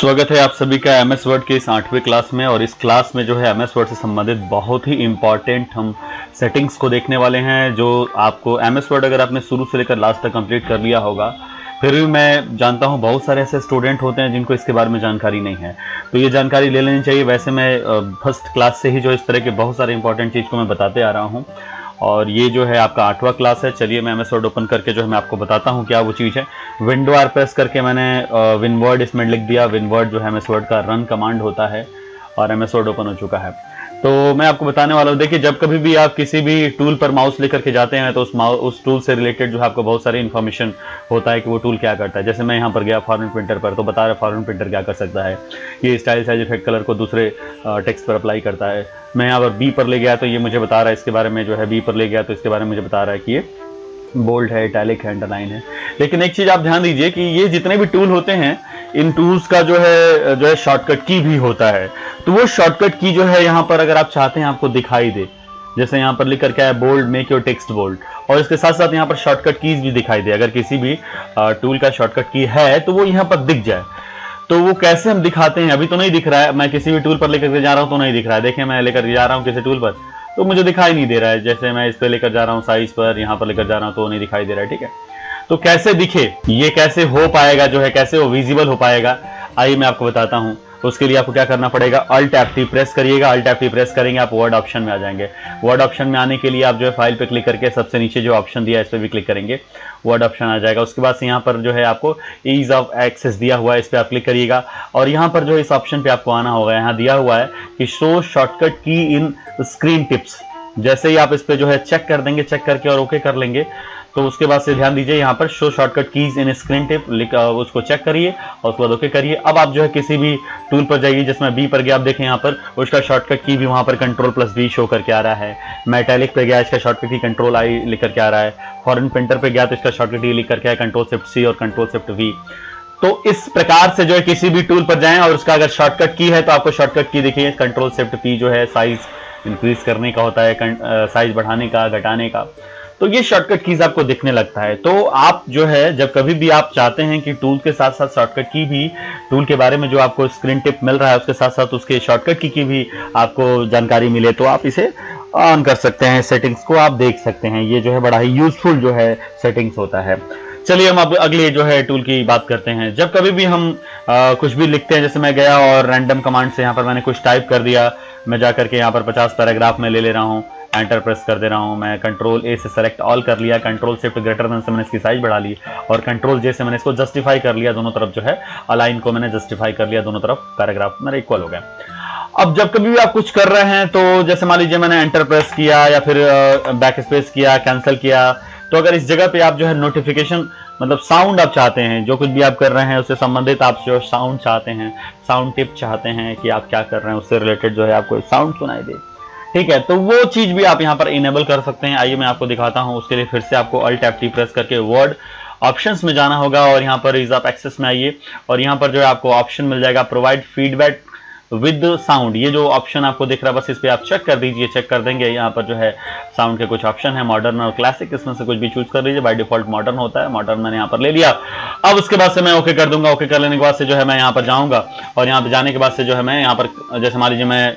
स्वागत है आप सभी का एमएस वर्ड के इस 8वीं क्लास में। और इस क्लास में जो है एमएस वर्ड से संबंधित बहुत ही इंपॉर्टेंट हम सेटिंग्स को देखने वाले हैं, जो आपको एमएस वर्ड अगर आपने शुरू से लेकर लास्ट तक कंप्लीट कर लिया होगा, फिर भी मैं जानता हूं बहुत सारे ऐसे स्टूडेंट होते हैं जिनको इसके बारे में जानकारी नहीं है, तो ये जानकारी ले लेनी चाहिए। वैसे मैं फर्स्ट क्लास से ही जो इस तरह के बहुत सारे इंपॉर्टेंट चीज़ को मैं बताते आ रहा हूँ, और ये जो है आपका 8वां क्लास है। चलिए मैं एमएस वर्ड ओपन करके जो है मैं आपको बताता हूँ क्या वो चीज़ है। विंडो आर प्रेस करके मैंने विनवर्ड इसमें लिख दिया। विनवर्ड जो है एमएस वर्ड का रन कमांड होता है और एमएस वर्ड ओपन हो चुका है। तो मैं आपको बताने वाला हूँ, देखिए जब कभी भी आप किसी भी टूल पर माउस लेकर के जाते हैं तो उस टूल से रिलेटेड जो है आपको बहुत सारी इन्फॉर्मेशन होता है कि वो टूल क्या करता है। जैसे मैं यहाँ पर गया फॉरेन प्रिंटर पर, तो बता रहा है फॉरेन प्रिंटर क्या कर सकता है, ये स्टाइल साइज इफेक्ट कलर को दूसरे टेक्स्ट पर अप्लाई करता है। मैं यहाँ पर बी पर ले गया तो ये मुझे बता रहा है इसके बारे में, जो है बी पर ले गया तो इसके बारे में मुझे बता रहा है कि ये बोल्ड है, इटैलिक है, अंडरलाइन है। लेकिन एक चीज आप ध्यान दीजिए कि ये जितने भी टूल होते हैं, इन टूल्स का जो है शॉर्टकट की भी होता है। तो वो शॉर्टकट की जो है यहाँ पर अगर आप चाहते हैं आपको दिखाई दे, जैसे यहाँ पर लिख कर क्या है, bold, make your text bold, और इसके साथ साथ यहाँ पर शॉर्टकट कीज भी दिखाई दे। अगर किसी भी टूल का शॉर्टकट की है तो वो यहाँ पर दिख जाए। तो वो कैसे हम दिखाते हैं, अभी तो नहीं दिख रहा है, मैं किसी भी टूल पर लेकर के जा रहा हूँ तो नहीं दिख रहा है। देखिए मैं लेकर जा रहा हूँ किसी टूल पर तो मुझे दिखाई नहीं दे रहा है। जैसे मैं इस पे लेकर जा रहा हूँ साइज पर, यहाँ पर लेकर जा रहा हूँ तो नहीं दिखाई दे रहा है। ठीक है, तो कैसे दिखे, ये कैसे हो पाएगा, जो है कैसे वो विजिबल हो पाएगा, आइए मैं आपको बताता हूँ। उसके लिए आपको क्या करना पड़ेगा, अल्ट F3 प्रेस करिएगा। अल्ट F3 प्रेस करेंगे आप वर्ड ऑप्शन में आ जाएंगे। वर्ड ऑप्शन में आने के लिए आप जो है फाइल पे क्लिक करके सबसे नीचे जो ऑप्शन दिया है इस पर भी क्लिक करेंगे, वर्ड ऑप्शन आ जाएगा। उसके बाद से यहाँ पर जो है आपको ईज ऑफ एक्सेस दिया हुआ है, इस पर आप क्लिक करिएगा और यहाँ पर जो इस ऑप्शन पे आपको आना होगा, यहाँ दिया हुआ है कि शो शॉर्टकट की इन स्क्रीन टिप्स। जैसे ही आप इस पे जो है चेक कर देंगे, चेक करके और ओके कर लेंगे, तो उसके बाद से ध्यान दीजिए यहाँ पर शो शॉर्टकट कीज इन स्क्रीन टिप, उसको चेक करिए और उसके बाद ओके करिए। अब आप जो है किसी भी टूल पर जाइए, जिसमें बी पर गया, आप देखें यहाँ पर उसका शॉर्टकट की भी वहाँ पर Ctrl+V शो करके आ रहा है। मेटैलिक पे गया, इसका शॉर्टकट की Ctrl+I लिख करके आ रहा है। फॉरेन प्रिंटर पे गया तो इसका शॉर्टकट की लिख करके है Ctrl+C और Ctrl+V। तो इस प्रकार से जो है किसी भी टूल पर जाएं और उसका अगर शॉर्टकट की है तो आपको शॉर्टकट की देखिए Ctrl+P जो है साइज इंक्रीज करने का होता है, साइज बढ़ाने का, घटाने का। तो ये शॉर्टकट कीज आपको दिखने लगता है। तो आप जो है जब कभी भी आप चाहते हैं कि टूल के साथ साथ शॉर्टकट की भी, टूल के बारे में जो आपको स्क्रीन टिप मिल रहा है उसके साथ साथ उसके शॉर्टकट की भी आपको जानकारी मिले, तो आप इसे ऑन कर सकते हैं। सेटिंग्स को आप देख सकते हैं, ये जो है बड़ा ही यूजफुल जो है सेटिंग्स होता है। चलिए हम अब अगले जो है टूल की बात करते हैं। जब कभी भी हम कुछ भी लिखते हैं, जैसे मैं गया और रैंडम कमांड से यहाँ पर मैंने कुछ टाइप कर दिया, मैं जाकर के यहाँ पर 50 पैराग्राफ में ले रहा हूँ, एंटर प्रेस कर दे रहा हूँ। मैं Ctrl+A से सेलेक्ट ऑल कर लिया, Ctrl+Shift से मैंने इसकी साइज बढ़ा ली और Ctrl+J से मैंने इसको जस्टिफाई कर लिया, दोनों तरफ जो है अलाइन को मैंने जस्टिफाई कर लिया, दोनों तरफ पैराग्राफ मेरे इक्वल हो गए। अब जब कभी भी आप कुछ कर रहे हैं, तो जैसे मान लीजिए मैंने एंटर प्रेस किया या फिर बैक स्पेस किया, कैंसिल किया, तो अगर इस जगह पे आप जो है नोटिफिकेशन, मतलब साउंड आप चाहते हैं, जो कुछ भी आप कर रहे हैं उससे संबंधित आप जो साउंड चाहते हैं, साउंड टिप चाहते हैं कि आप क्या कर रहे हैं उससे रिलेटेड जो है आपको साउंड सुनाई दे, ठीक है, तो वो चीज भी आप यहाँ पर इनेबल कर सकते हैं। आइए मैं आपको दिखाता हूँ। उसके लिए फिर से आपको अल्ट F3 प्रेस करके वर्ड ऑप्शंस में जाना होगा और यहाँ पर ईज ऑफ एक्सेस में आइए और यहाँ पर जो है आपको ऑप्शन मिल जाएगा प्रोवाइड फीडबैक विद साउंड। ये जो ऑप्शन आपको दिख रहा है बस इस पे आप चेक कर दीजिए। चेक कर देंगे, यहाँ पर जो है साउंड के कुछ ऑप्शन है, मॉडर्न और क्लासिक, इसमें से कुछ भी चूज कर लीजिए। बाय डिफॉल्ट मॉडर्न होता है, मॉडर्न मैंने यहाँ पर ले लिया। अब उसके बाद से मैं ओके कर दूंगा। ओके कर लेने के बाद से जो है मैं यहाँ पर जाऊंगा और यहाँ पर जाने के बाद से जो है मैं यहाँ पर, जैसे मान लीजिए मैं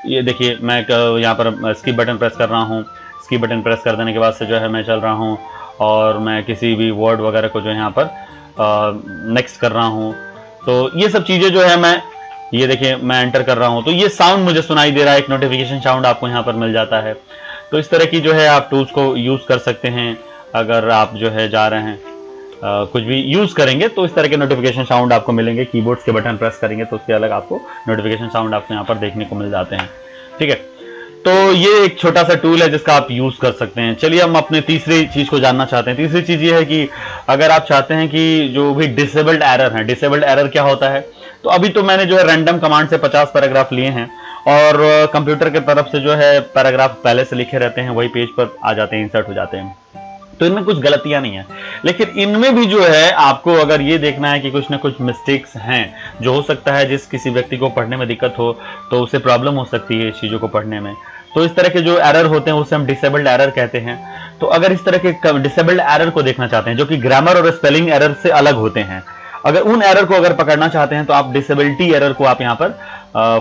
ये देखिए मैं यहाँ पर स्किप बटन प्रेस कर रहा हूँ। स्किप बटन प्रेस कर देने के बाद से जो है मैं चल रहा हूँ और मैं किसी भी वर्ड वगैरह को जो है यहाँ पर नेक्स्ट कर रहा हूँ। तो ये सब चीज़ें जो है मैं, ये देखिए मैं एंटर कर रहा हूँ तो ये साउंड मुझे सुनाई दे रहा है, एक नोटिफिकेशन साउंड आपको यहाँ पर मिल जाता है। तो इस तरह की जो है आप टूल्स को यूज़ कर सकते हैं। अगर आप जो है जा रहे हैं कुछ भी यूज करेंगे तो इस तरह के नोटिफिकेशन साउंड आपको मिलेंगे। कीबोर्ड्स के बटन प्रेस करेंगे तो उसके अलग आपको नोटिफिकेशन साउंड आपको यहाँ पर देखने को मिल जाते हैं। ठीक है, तो ये एक छोटा सा टूल है जिसका आप यूज कर सकते हैं। चलिए हम अपने तीसरी चीज को जानना चाहते हैं। तीसरी चीज ये है कि अगर आप चाहते हैं कि जो भी डिसेबल्ड एरर है, डिसेबल्ड एरर क्या होता है, तो अभी तो मैंने जो है रैंडम कमांड से 50 पैराग्राफ लिए हैं और कंप्यूटर की तरफ से जो है पैराग्राफ पहले से लिखे रहते हैं, वही पेज पर आ जाते हैं, इंसर्ट हो जाते हैं, तो इनमें कुछ गलतियां नहीं है। लेकिन इनमें भी जो है आपको अगर ये देखना है कि कुछ ना कुछ मिस्टेक्स हैं, जो हो सकता है जिस किसी व्यक्ति को पढ़ने में दिक्कत हो तो उसे प्रॉब्लम हो सकती है इस चीज़ों को पढ़ने में, तो इस तरह के जो एरर होते हैं उसे हम डिसेबल्ड एरर कहते हैं। तो अगर इस तरह के डिसेबल्ड एरर को देखना चाहते हैं जो कि ग्रामर और स्पेलिंग एरर से अलग होते हैं, अगर उन एरर को अगर पकड़ना चाहते हैं तो आप डिसेबिलिटी एरर को आप यहाँ पर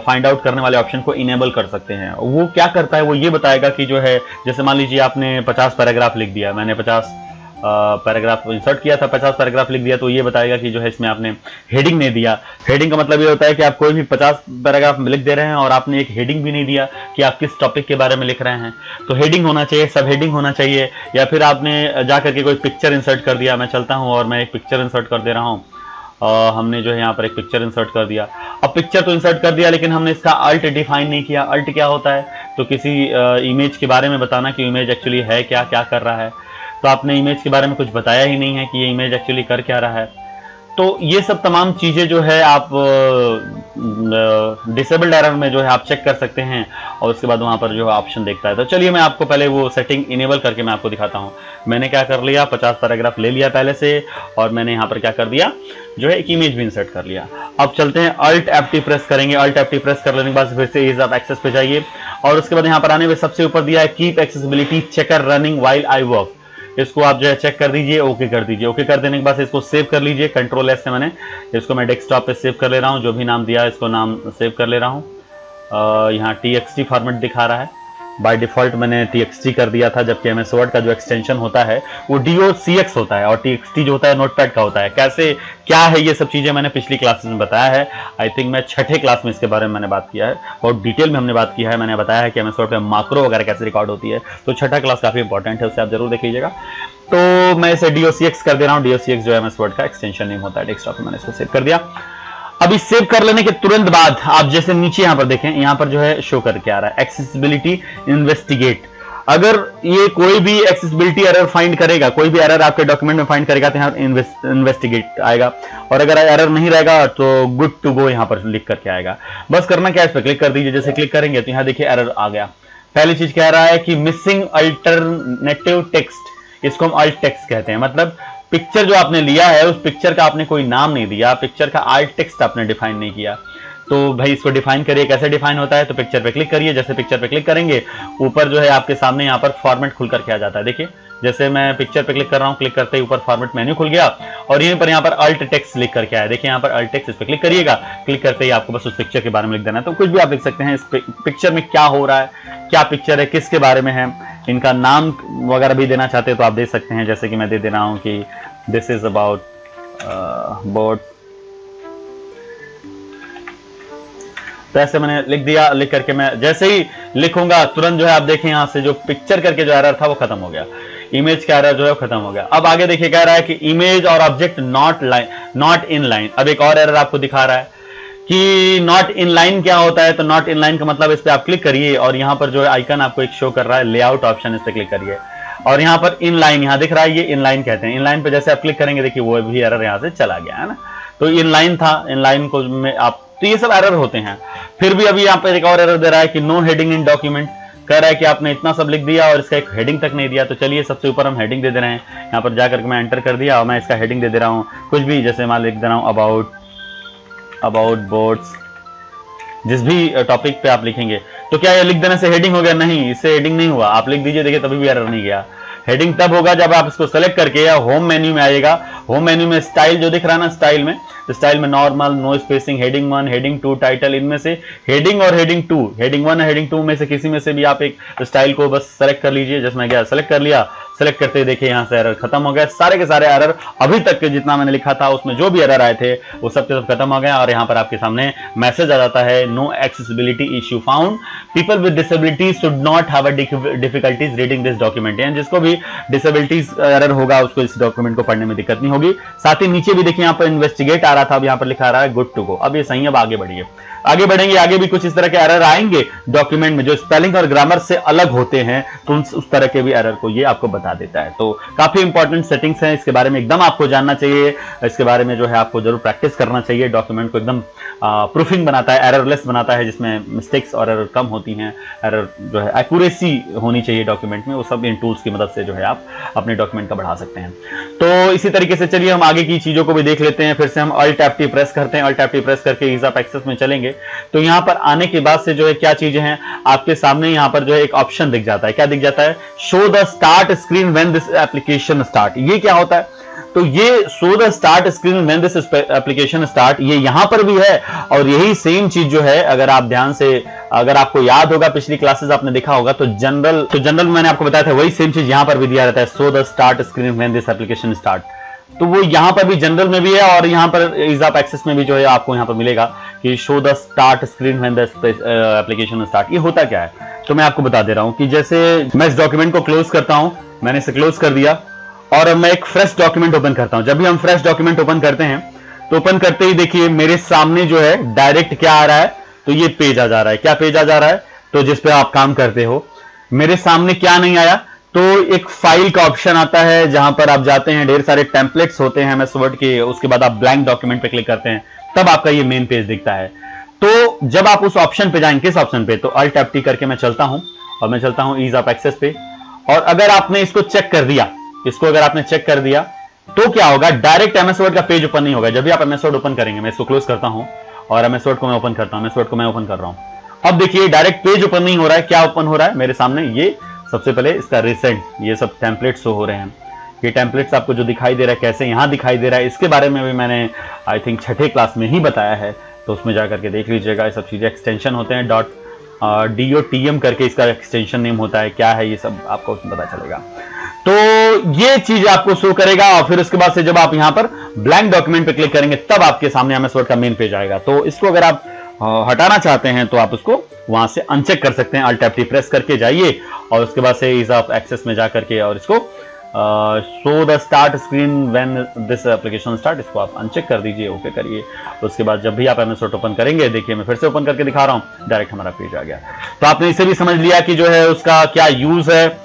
फाइंड आउट करने वाले ऑप्शन को इनेबल कर सकते हैं। वो क्या करता है, वो ये बताएगा कि जो है जैसे मान लीजिए आपने 50 पैराग्राफ लिख दिया, मैंने 50 पैराग्राफ इंसर्ट किया था, 50 पैराग्राफ लिख दिया, तो ये बताएगा कि जो है इसमें आपने हेडिंग नहीं दिया। हेडिंग का मतलब ये होता है कि आप कोई भी 50 पैराग्राफ लिख दे रहे हैं और आपने एक हेडिंग भी नहीं दिया कि आप किस टॉपिक के बारे में लिख रहे हैं। तो हेडिंग होना चाहिए, सब हेडिंग होना चाहिए। या फिर आपने जाकर के कोई पिक्चर इंसर्ट कर दिया, मैं चलता हूं और मैं एक पिक्चर इंसर्ट कर दे रहा हूं। हमने जो है यहाँ पर एक पिक्चर इंसर्ट कर दिया। अब पिक्चर तो इंसर्ट कर दिया लेकिन हमने इसका अल्ट डिफाइन नहीं किया। अल्ट क्या होता है, तो किसी इमेज के बारे में बताना कि इमेज एक्चुअली है क्या, क्या कर रहा है। तो आपने इमेज के बारे में कुछ बताया ही नहीं है कि ये इमेज एक्चुअली कर क्या रहा है। तो ये सब तमाम चीज़ें जो है आप डिसेबल्ड एरर में जो है आप चेक कर सकते हैं और उसके बाद वहाँ पर जो है ऑप्शन देखता है। तो चलिए मैं आपको पहले वो सेटिंग इनेबल करके मैं आपको दिखाता हूँ। मैंने क्या कर लिया, 50 पैराग्राफ ले लिया पहले से और मैंने यहाँ पर क्या कर दिया, जो है एक इमेज भी इंसर्ट कर लिया। अब चलते हैं अल्ट F2 प्रेस करेंगे। अल्ट F2 प्रेस कर लेने के बाद फिर से ईज ऑफ एक्सेस पे जाइए और उसके बाद यहाँ पर आने में सबसे ऊपर दिया है keep accessibility checker running while I work. इसको आप जो है चेक कर दीजिए, ओके कर दीजिए। ओके कर देने के बाद इसको सेव कर लीजिए। कंट्रोल एस से मैंने इसको मैं डेस्कटॉप पे सेव कर ले रहा हूँ। जो भी नाम दिया है इसको नाम सेव कर ले रहा हूँ। यहाँ TXT फॉर्मेट दिखा रहा है, बाय डिफॉल्ट मैंने TXT कर दिया था, जबकि MS वर्ड का जो एक्सटेंशन होता है वो DOCX होता है और TXT जो होता है नोटपैड का होता है। कैसे क्या है ये सब चीजें मैंने पिछली क्लासेस में बताया है। आई थिंक मैं छठे क्लास में इसके बारे में मैंने बात किया है, बहुत डिटेल में हमने बात किया है। मैंने बताया है कि MS वर्ड पे माक्रो वगैरह कैसे रिकॉर्ड होती है, तो छठा क्लास काफी इंपॉर्टेंट है, उसे आप जरूर देख लीजिएगा। तो मैं इसे DOCX कर दे रहा हूँ। DOCX जो MS वर्ड का एक्सटेंशन नेम होता है, डेस्कटॉप पे मैंने इसको सेव कर दिया। अभी सेव कर लेने के तुरंत बाद आप जैसे नीचे यहां पर देखें, यहां पर जो है शो करके आ रहा है एक्सेसिबिलिटी इन्वेस्टिगेट। अगर ये कोई भी एक्सेसिबिलिटी एरर फाइंड करेगा, कोई भी एरर आपके डॉक्यूमेंट में फाइंड करेगा तो यहाँ इन्वेस्टिगेट आएगा, और अगर एरर नहीं रहेगा तो गुड टू गो यहाँ पर लिख करके आएगा। बस करना क्या है, इस पर क्लिक कर दीजिए। जैसे क्लिक करेंगे तो यहाँ देखिए एरर आ गया। पहली चीज कह रहा है कि मिसिंग अल्टरनेटिव टेक्स्ट, इसको हम अल्ट टेक्स्ट कहते हैं। मतलब पिक्चर जो आपने लिया है उस पिक्चर का आपने कोई नाम नहीं दिया, पिक्चर का अल्ट टेक्स्ट आपने डिफाइन नहीं किया। तो भाई इसको डिफाइन करिए, कैसे डिफाइन होता है। तो पिक्चर पे क्लिक करिए। जैसे पिक्चर पे क्लिक करेंगे ऊपर जो है आपके सामने यहाँ पर फॉर्मेट खुल करके आ जाता है। देखिए जैसे मैं पिक्चर पे क्लिक कर रहा हूँ, क्लिक करते ही ऊपर फॉर्मेट मेन्यू खुल गया और यहीं पर यहाँ पर अल्ट टेक्स्ट लिख करके आया। देखिए यहाँ पर अल्ट टेक्स्ट, इस पे क्लिक करिएगा। क्लिक करते ही आपको बस उस पिक्चर के बारे में लिख देना है। तो कुछ भी आप लिख सकते हैं, इस पिक्चर में क्या हो रहा है, क्या पिक्चर है, किसके बारे में है, इनका नाम वगैरह भी देना चाहते हैं तो आप दे सकते हैं। जैसे कि मैं दे दे रहा हूँ कि दिस इज अबाउट बोट। तो ऐसे मैंने लिख दिया। लिख करके मैं जैसे ही लिखूंगा तुरंत जो है आप देखें यहाँ से जो पिक्चर करके जो एरर था वो खत्म हो गया, इमेज का एरर जो है खत्म हो गया। अब आगे देखिए कह रहा है कि इमेज और ऑब्जेक्ट नॉट इन लाइन। अब एक और एरर आपको दिखा रहा है कि नॉट इन लाइन क्या होता है। तो नॉट इन लाइन का मतलब इस पे आप क्लिक करिए और यहाँ पर जो है आइकन आपको एक शो कर रहा है, लेआउट ऑप्शन, इस पे क्लिक करिए और यहाँ पर इन लाइन यहाँ दिख रहा है, ये इन लाइन कहते हैं। इन लाइन पे जैसे आप क्लिक करेंगे देखिए वो भी एरर यहाँ से चला गया है ना। तो इन लाइन था, इन लाइन को में आप, तो ये सब एरर होते हैं। फिर भी अभी यहाँ पे एक और एरर दे रहा है कि नो हेडिंग इन डॉक्यूमेंट। कह रहा है कि आपने इतना सब लिख दिया और इसका एक हेडिंग तक नहीं दिया। तो चलिए सबसे ऊपर हम हेडिंग दे दे रहे हैं। यहाँ पर जाकर मैं एंटर कर दिया और मैं इसका हेडिंग दे दे रहा हूँ कुछ भी, जैसे मैं लिख दे रहा हूँ अबाउट बोट्स। जिस भी टॉपिक पे आप लिखेंगे तो क्या ये लिख देने से हेडिंग हो गया? नहीं, इससे हेडिंग नहीं हुआ। आप लिख दीजिए, देखिए तभी भी एरर नहीं गया। हेडिंग तब होगा जब आप इसको सेलेक्ट करके या होम मेन्यू में आइएगा। होम मेन्यू में स्टाइल जो दिख रहा है ना, स्टाइल में normal, no spacing, heading 1, heading 2, title, इनमें से हेडिंग और हेडिंग 2, हेडिंग 1 और हेडिंग 2 में से किसी में से भी आप एक स्टाइल को बस सेलेक्ट कर लीजिए। जैसे मैं गया सेलेक्ट कर लिया, सेलेक्ट करते ही देखिए यहाँ से एरर खत्म हो गया। सारे के सारे एरर अभी तक के जितना मैंने लिखा था उसमें जो भी एरर आए थे वो सब के सब खत्म हो गए और यहाँ पर आपके सामने मैसेज आ जाता है, no accessibility issue found, people with disabilities should not have difficulties reading this document. यानी जिसको भी डिसेबिलिटीज एरर होगा उसको इस डॉक्यूमेंट को पढ़ने में दिक्कत नहीं होगी। साथ ही नीचे भी देखिए यहाँ पर इन्वेस्टिगेट आ रहा था, अब यहाँ पर लिखा रहा है गुड टू गो। अब ये सही, अब आगे बढ़िए, आगे बढ़ेंगे। आगे भी कुछ इस तरह के एरर आएंगे डॉक्यूमेंट में जो स्पेलिंग और ग्रामर से अलग होते हैं, तो उस तरह के भी एरर को ये आपको बता देता है। तो काफी इंपॉर्टेंट सेटिंग्स हैं, इसके बारे में एकदम आपको जानना चाहिए। इसके बारे में जो है आपको जरूर प्रैक्टिस करना चाहिए। डॉक्यूमेंट को एकदम प्रूफिंग बनाता है, एररलेस बनाता है, जिसमें मिस्टेक्स और एरर कम होती हैं। एरर जो है एक्यूरेसी होनी चाहिए डॉक्यूमेंट में, वो सब इन टूल्स की मदद से जो है आप अपने डॉक्यूमेंट का बढ़ा सकते हैं। तो इसी तरीके से चलिए हम आगे की चीजों को भी देख लेते हैं। फिर से हम अल्ट F2 प्रेस करते हैं। अल्ट F2 प्रेस करके ईज ऑफ एक्सेस में चलेंगे तो यहाँ पर आने के बाद से जो है क्या चीजें हैं आपके सामने, यहाँ पर जो है एक ऑप्शन दिख जाता है। क्या दिख जाता है? Show the start screen when this application start. ये क्या होता है? तो ये show the start screen when this application start, ये यहां पर भी है। और यही सेम चीज जो है, अगर आप ध्यान से, अगर आपको याद होगा पिछली क्लासेस आपने देखा होगा, तो जनरल मैंने आपको बताया था, वही सेम चीज यहां पर भी दिया रहता है, show the start screen when this application start. तो वो यहां पर भी जनरल में भी है और यहां पर ईज ऑफ एक्सेस में भी जो है आपको यहां पर मिलेगा कि show the start screen when the application start. ये होता क्या है, तो मैं आपको बता दे रहा हूं कि जैसे मैं इस डॉक्यूमेंट को क्लोज करता हूं, मैंने इसे क्लोज कर दिया और मैं एक फ्रेश डॉक्यूमेंट ओपन करता हूं। जब भी हम फ्रेश डॉक्यूमेंट ओपन करते हैं तो ओपन करते ही देखिए मेरे सामने जो है डायरेक्ट क्या आ रहा है, तो ये पेज आ जा रहा है। क्या पेज आ जा रहा है, तो जिस पे आप काम करते हो। मेरे सामने क्या नहीं आया, तो एक फाइल का ऑप्शन आता है जहां पर आप जाते हैं, ढेर सारे टेम्पलेट्स होते हैं एमएस वर्ड के, उसके बाद आप ब्लैंक डॉक्यूमेंट पे क्लिक करते हैं, तब आपका ये मेन पेज दिखता है। तो जब आप उस ऑप्शन पे जाएंगे, किस ऑप्शन पे, तो अल्ट F T करके मैं चलता हूं और मैं चलता हूं ईज ऑफ एक्सेस पे। और अगर आपने इसको चेक कर दिया, इसको अगर आपने चेक कर दिया तो क्या होगा, डायरेक्ट एमएस वर्ड का पेज ओपन नहीं होगा। जब भी आप एमएस वर्ड ओपन करेंगे, मैं इसको क्लोज करता हूं और एमएस वर्ड को मैं ओपन करता हूं, एमएस वर्ड को मैं ओपन कर रहा हूं। अब देखिए डायरेक्ट पेज ओपन नहीं हो रहा है, क्या ओपन हो रहा है मेरे सामने, ये सबसे पहले इसका रिसेंट, ये सब टेम्पलेट्स हो रहे हैं। ये टेम्पलेट्स आपको जो दिखाई दे रहा है, कैसे यहां दिखाई दे रहा है, इसके बारे में भी मैंने आई थिंक छठे क्लास में ही बताया है, तो उसमें जाकर के देख लीजिएगा। ये सब चीजें एक्सटेंशन होते हैं, .dotm करके इसका एक्सटेंशन नेम होता है, क्या है ये सब आपको उसमें पता चलेगा। तो ये चीज आपको शो करेगा और फिर उसके बाद से जब आप यहां पर ब्लैंक डॉक्यूमेंट पे क्लिक करेंगे तब आपके सामने एमएस वर्ड का मेन पेज आएगा। तो इसको अगर आप हटाना चाहते हैं तो आप उसको वहां से अनचेक कर सकते हैं, अल्ट F T प्रेस करके जाइए और उसके बाद से ईज ऑफ एक्सेस में जाकर के और इसको show the start screen when this application start, इसको आप अनचेक कर दीजिए, ओके करिए। उसके बाद जब भी आप एमएस वर्ड ओपन करेंगे, देखिए मैं फिर से ओपन करके दिखा रहा हूं, डायरेक्ट हमारा पेज आ गया। तो आपने इसे भी समझ लिया कि जो है उसका क्या यूज है।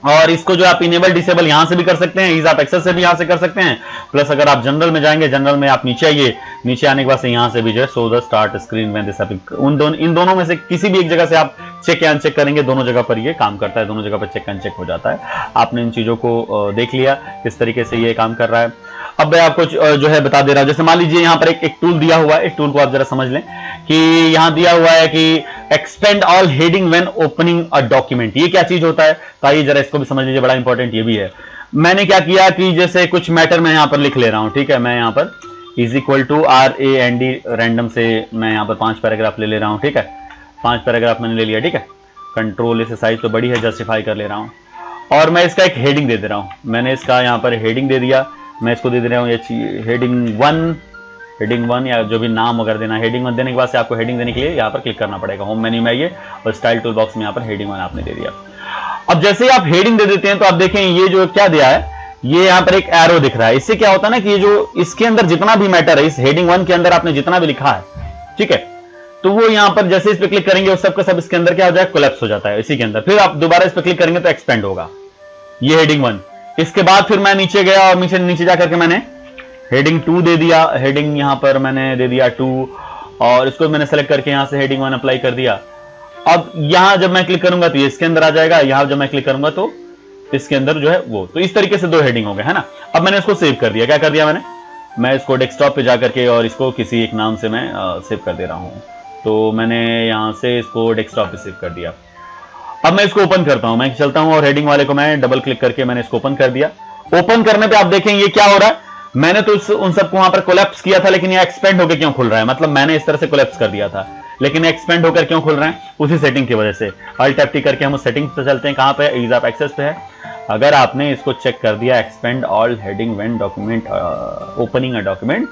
और इसको जो आप इनेबल डिसेबल यहां से भी कर सकते हैं, ईज ऑफ एक्सेस से भी यहां से कर सकते हैं। प्लस अगर आप जनरल में जाएंगे, जनरल में आप नीचे आइए, नीचे आने के बाद से यहां से भी जो है show the start screen when this in दोनों में से किसी भी एक जगह से आप चेक या अनचेक करेंगे, दोनों जगह पर ये काम करता है, दोनों जगह पर चेक अनचेक हो जाता है। आपने इन चीजों को देख लिया किस तरीके से ये काम कर रहा है। अब मैं आपको जो है बता दे रहा हूं, जैसे मान लीजिए यहाँ पर एक टूल दिया हुआ है, एक टूल को आप जरा समझ लें कि यहाँ दिया हुआ है कि expand all heading when opening a document. ये क्या चीज होता है, तो आइए जरा इसको भी समझ लीजिए, बड़ा इंपॉर्टेंट ये भी है। मैंने क्या किया कि जैसे कुछ मैटर मैं यहाँ पर लिख ले रहा हूं, ठीक है, मैं यहाँ पर is equal to RAND random से मैं यहाँ पर 5 पैराग्राफ ले रहा हूँ, ठीक है, 5 पैराग्राफ मैंने ले लिया, ठीक है, कंट्रोल इसे साइज तो बड़ी है, जस्टिफाई कर ले रहा हूँ और मैं इसका एक हेडिंग दे रहा हूँ। मैंने इसका यहाँ पर हेडिंग दे दिया, मैं इसको दे रहा हूँ हेडिंग वन या जो भी नाम वगैरह देना। हेडिंग 1 देने के बाद से आपको हेडिंग देने के लिए यहाँ पर क्लिक करना पड़ेगा, होम मेन्यू में आइए और स्टाइल टूल बॉक्स में यहाँ पर हेडिंग 1 आपने दे दिया। अब जैसे ही आप हेडिंग दे देते हैं तो आप देखें ये जो क्या दिया है, ये यहाँ पर एक एरो दिख रहा है। इससे क्या होता है ना कि ये जो इसके अंदर जितना भी मैटर है, इस हेडिंग 1 के अंदर आपने जितना भी लिखा है, ठीक है, तो वो यहाँ पर जैसे इस पे क्लिक करेंगे वो सब का सब इसके अंदर क्या हो जाएगा, कोलैप्स हो जाता है इसी के अंदर। फिर आप दोबारा इस पे क्लिक करेंगे तो एक्सपेंड होगा, ये हेडिंग 1। इसके बाद फिर मैं नीचे गया और नीचे जाकर के मैंने हेडिंग 2 दे दिया, हेडिंग यहां पर मैंने दे दिया 2 और इसको मैंने सेलेक्ट करके यहां से हेडिंग 1 अप्लाई कर दिया। अब यहां जब मैं क्लिक करूंगा तो ये इसके अंदर आ जाएगा, यहां जब मैं क्लिक करूंगा तो इसके अंदर जो है वो, तो इस तरीके से 2 हेडिंग हो गए, है ना। अब मैंने इसको सेव कर दिया, क्या कर दिया मैं इसको डेस्कटॉप पे जाकर के और इसको किसी एक नाम से मैं सेव कर दे रहा हूं। तो मैंने यहां से इसको डेस्कटॉप पे सेव कर दिया। अब मैं इसको ओपन करता हूं, मैं चलता हूं और हेडिंग वाले को मैं डबल क्लिक करके मैंने इसको ओपन कर दिया। ओपन करने पे आप देखें ये क्या हो रहा है, मैंने तो उन सबको वहां पर कोलैप्स किया था, लेकिन ये एक्सपेंड होकर क्यों खुल रहा है, मतलब मैंने इस तरह से कोलैप्स कर दिया था लेकिन एक्सपेंड होकर क्यों खुल रहे हैं, उसी सेटिंग की वजह से। अल्ट F T करके हम उस सेटिंग पे चलते हैं, कहां पे, ईज ऑफ एक्सेस पे है। अगर आपने इसको चेक कर दिया expand all heading when document opening a document,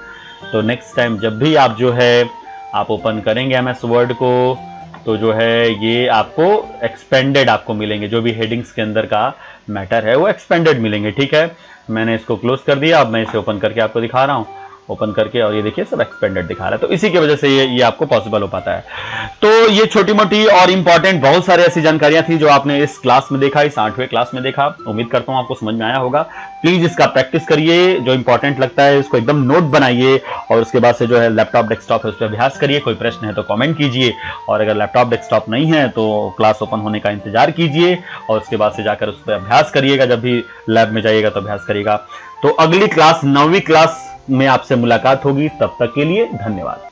तो नेक्स्ट टाइम जब भी आप जो है आप ओपन करेंगे एमएस वर्ड को, तो जो है ये आपको एक्सपेंडेड आपको मिलेंगे, जो भी हेडिंग्स के अंदर का मैटर है वो एक्सपेंडेड मिलेंगे, ठीक है। मैंने इसको क्लोज कर दिया, अब मैं इसे ओपन करके आपको दिखा रहा हूं, ओपन करके और ये देखिए सब एक्सपेंडेड दिखा रहा है। तो इसी की वजह से ये आपको पॉसिबल हो पाता है। तो ये छोटी मोटी और इंपॉर्टेंट बहुत सारी ऐसी जानकारियां थी जो आपने इस क्लास में देखा, इस 8वें क्लास में देखा। उम्मीद करता हूं आपको समझ में आया होगा। प्लीज इसका प्रैक्टिस करिए, जो इंपॉर्टेंट लगता है उसको एकदम नोट बनाइए और उसके बाद से जो है लैपटॉप डेस्कटॉप है उस पर अभ्यास करिए। कोई प्रश्न है तो कमेंट कीजिए और अगर लैपटॉप डेस्कटॉप नहीं है तो क्लास ओपन होने का इंतजार कीजिए और उसके बाद से जाकर उस पर अभ्यास करिएगा। जब भी लैब में जाइएगा तो अभ्यास करिएगा। तो अगली क्लास 9वीं क्लास में आपसे मुलाकात होगी, तब तक के लिए धन्यवाद।